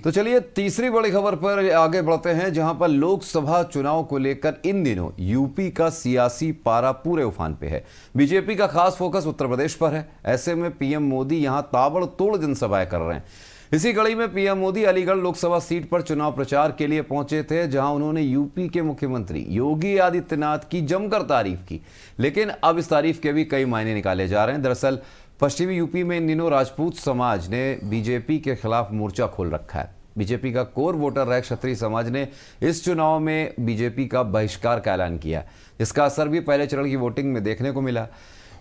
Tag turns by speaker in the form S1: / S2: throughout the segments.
S1: तो चलिए तीसरी बड़ी खबर पर आगे बढ़ते हैं, जहां पर लोकसभा चुनाव को लेकर इन दिनों यूपी का सियासी पारा पूरे उफान पे है। बीजेपी का खास फोकस उत्तर प्रदेश पर है। ऐसे में पीएम मोदी यहां ताबड़तोड़ जनसभाएं कर रहे हैं। इसी कड़ी में पीएम मोदी अलीगढ़ लोकसभा सीट पर चुनाव प्रचार के लिए पहुंचे थे, जहां उन्होंने यूपी के मुख्यमंत्री योगी आदित्यनाथ की जमकर तारीफ की। लेकिन अब इस तारीफ के भी कई मायने निकाले जा रहे हैं। दरअसल पश्चिमी यूपी में इन दिनों राजपूत समाज ने बीजेपी के खिलाफ मोर्चा खोल रखा है। बीजेपी का कोर वोटर रहे क्षत्रिय समाज ने इस चुनाव में बीजेपी का बहिष्कार का ऐलान किया। इसका असर भी पहले चरण की वोटिंग में देखने को मिला।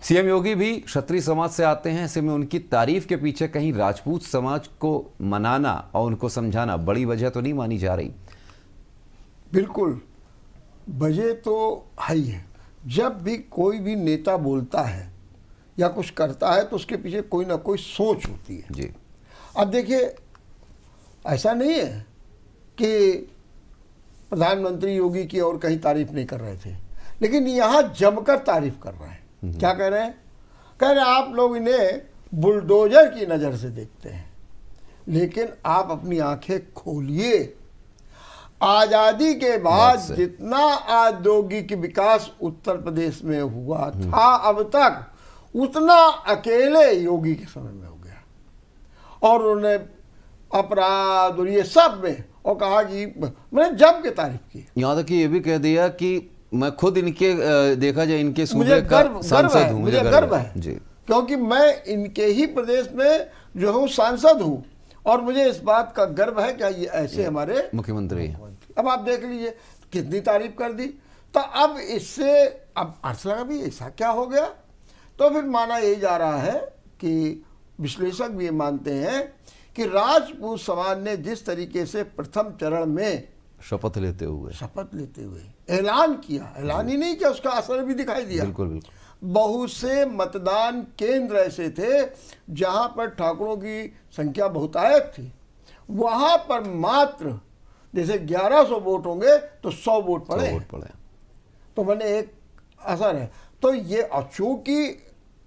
S1: सीएम योगी भी क्षत्रिय समाज से आते हैं। ऐसे में उनकी तारीफ के पीछे कहीं राजपूत समाज को मनाना और उनको समझाना बड़ी वजह तो नहीं मानी जा रही?
S2: बिल्कुल वजह तो है ही है। जब भी कोई भी नेता बोलता है या कुछ करता है तो उसके पीछे कोई ना कोई सोच होती है
S1: जी।
S2: अब देखिए, ऐसा नहीं है कि प्रधानमंत्री योगी की और कहीं तारीफ नहीं कर रहे थे, लेकिन यहाँ जमकर तारीफ कर रहे हैं। क्या कह रहे हैं? कह रहे हैं आप लोग इन्हें बुलडोजर की नज़र से देखते हैं, लेकिन आप अपनी आंखें खोलिए। आज़ादी के बाद जितना औद्योगिक विकास उत्तर प्रदेश में हुआ था अब तक, उतना अकेले योगी के समय में हो गया। और उन्होंने अपराध और ये सब में और कहा कि मैंने जम के तारीफ की।
S1: यहाँ तक कि ये भी कह दिया कि मैं खुद इनके देखा जाए इनके
S2: मुझे
S1: सांसद हूँ,
S2: मुझे गर्व है
S1: जी,
S2: क्योंकि मैं इनके ही प्रदेश में जो हूँ सांसद हूँ और मुझे इस बात का गर्व है कि ये ऐसे हमारे
S1: मुख्यमंत्री।
S2: अब आप देख लीजिए कितनी तारीफ कर दी। तो अब इससे अब अर्थ लगा भी ऐसा क्या हो गया। तो फिर माना यही जा रहा है कि विश्लेषक भी ये मानते हैं कि राजपूत समाज ने जिस तरीके से प्रथम चरण में
S1: शपथ लेते हुए
S2: ऐलान किया, ऐलान ही नहीं किया, उसका असर भी दिखाई दिया।
S1: बिल्कुल बिल्कुल।
S2: बहुत से मतदान केंद्र ऐसे थे जहां पर ठाकुरों की संख्या बहुतायत थी। वहां पर मात्र जैसे 1100 वोट होंगे तो 100 वोट पड़े। तो मैंने एक असर है। तो ये चूंकि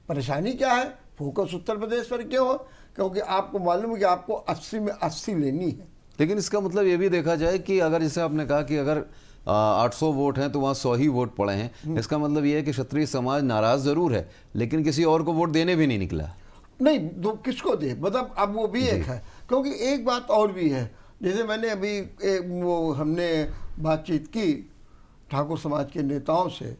S2: परेशानी क्या है, फोकस उत्तर प्रदेश पर क्यों हो? क्योंकि आपको मालूम है कि आपको 80 में 80 लेनी है।
S1: लेकिन इसका मतलब ये भी देखा जाए कि अगर जैसे आपने कहा कि अगर 800 वोट हैं तो वहाँ 100 ही वोट पड़े हैं। इसका मतलब ये है कि क्षत्रिय समाज नाराज जरूर है, लेकिन किसी और को वोट देने भी नहीं निकला।
S2: नहीं, तो किसको दे, मतलब अब वो भी एक है। क्योंकि एक बात और भी है, जैसे मैंने अभी वो हमने बातचीत की ठाकुर समाज के नेताओं से,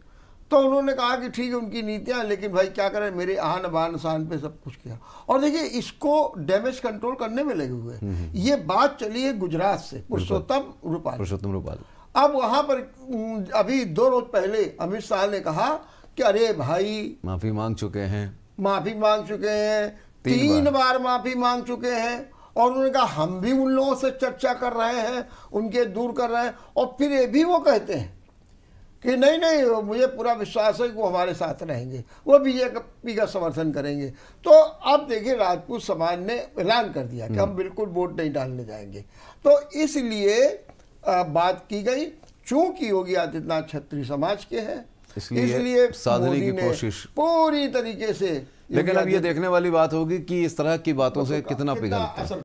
S2: तो उन्होंने कहा कि ठीक है उनकी नीतियां, लेकिन भाई क्या करें, मेरे आन बान शान पे सब कुछ किया। और देखिए इसको डैमेज कंट्रोल करने में लगे हुए। ये बात चली है गुजरात से, पुरुषोत्तम रूपाल। अब वहां पर अभी 2 रोज पहले अमित शाह ने कहा कि अरे भाई
S1: माफी मांग चुके हैं,
S2: 3 बार माफी मांग चुके हैं। और उन्होंने कहा हम भी उन लोगों से चर्चा कर रहे हैं, उनके दूर कर रहे हैं। और फिर ये भी वो कहते हैं कि नहीं मुझे पूरा विश्वास है कि वो हमारे साथ रहेंगे, वो बीजेपी का समर्थन करेंगे। तो अब देखिए राजपूत समाज ने ऐलान कर दिया कि हम बिल्कुल वोट नहीं डालने जाएंगे। तो इसलिए बात की गई, चूंकि योगी आदित्यनाथ क्षत्रिय समाज के हैं, इसलिए
S1: साधने की कोशिश
S2: पूरी तरीके से।
S1: लेकिन अब ये देखने वाली बात होगी कि इस तरह की बातों से कितना पिघलता है।